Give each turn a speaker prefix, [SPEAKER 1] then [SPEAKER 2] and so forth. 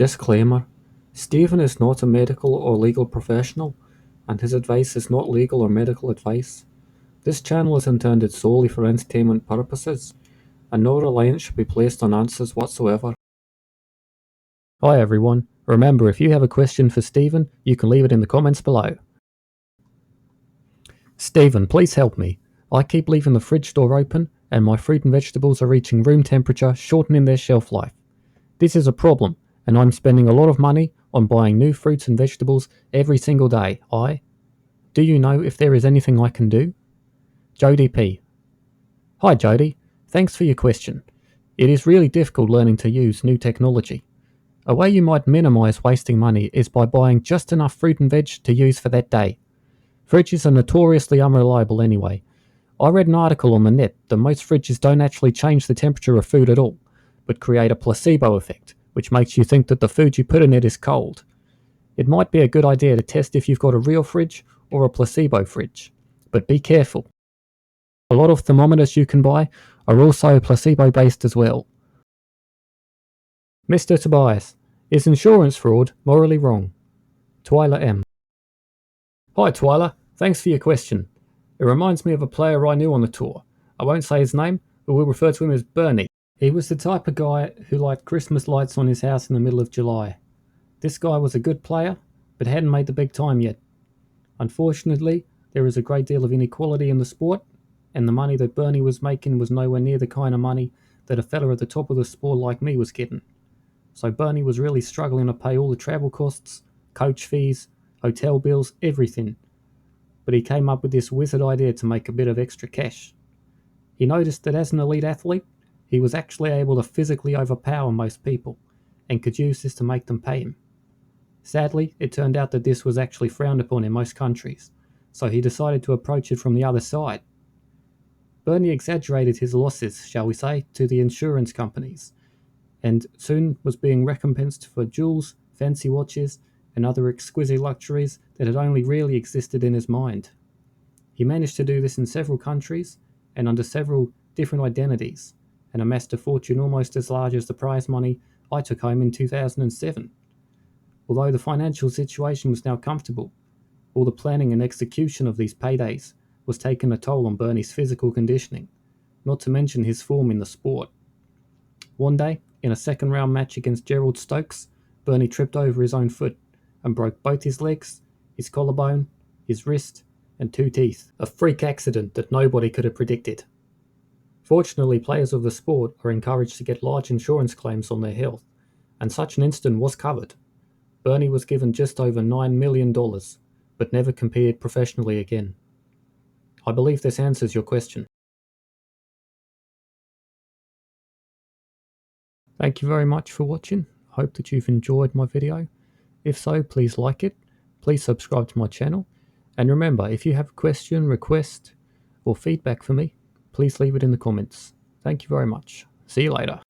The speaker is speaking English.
[SPEAKER 1] Disclaimer: Stephen is not a medical or legal professional, and his advice is not legal or medical advice. This channel is intended solely for entertainment purposes, and no reliance should be placed on answers whatsoever. Hi everyone, remember if you have a question for Stephen, you can leave it in the comments below. Stephen, please help me. I keep leaving the fridge door open, and my fruit and vegetables are reaching room temperature, shortening their shelf life. This is a problem, and I'm spending a lot of money on buying new fruits and vegetables every single day. Do you know if there is anything I can do? Jody P. Hi Jody, thanks for your question. It is really difficult learning to use new technology. A way you might minimize wasting money is by buying just enough fruit and veg to use for that day. Fridges are notoriously unreliable anyway. I read an article on the net that most fridges don't actually change the temperature of food at all, but create a placebo effect, which makes you think that the food you put in it is cold. It might be a good idea to test if you've got a real fridge or a placebo fridge, but be careful. A lot of thermometers you can buy are also placebo-based as well. Mr. Tobias, is insurance fraud morally wrong? Twyla M. Hi Twyla, thanks for your question. It reminds me of a player I knew on the tour. I won't say his name, but we'll refer to him as Bernie. He was the type of guy who liked Christmas lights on his house in the middle of July. This guy was a good player, but hadn't made the big time yet. Unfortunately, there is a great deal of inequality in the sport, and the money that Bernie was making was nowhere near the kind of money that a fella at the top of the sport like me was getting. So Bernie was really struggling to pay all the travel costs, coach fees, hotel bills, everything. But he came up with this wizard idea to make a bit of extra cash. He noticed that as an elite athlete, he was actually able to physically overpower most people, and could use this to make them pay him. Sadly, it turned out that this was actually frowned upon in most countries, so he decided to approach it from the other side. Bernie exaggerated his losses, shall we say, to the insurance companies, and soon was being recompensed for jewels, fancy watches, and other exquisite luxuries that had only really existed in his mind. He managed to do this in several countries, and under several different identities, and amassed a fortune almost as large as the prize money I took home in 2007. Although the financial situation was now comfortable, all the planning and execution of these paydays was taking a toll on Bernie's physical conditioning, not to mention his form in the sport. One day, in a second round match against Gerald Stokes, Bernie tripped over his own foot and broke both his legs, his collarbone, his wrist, and 2 teeth. A freak accident that nobody could have predicted. Fortunately, players of the sport are encouraged to get large insurance claims on their health, and such an incident was covered. Bernie was given just over $9 million, but never competed professionally again. I believe this answers your question. Thank you very much for watching. I hope that you've enjoyed my video. If so, please like it, please subscribe to my channel, and remember, if you have a question, request, or feedback for me, please leave it in the comments. Thank you very much. See you later.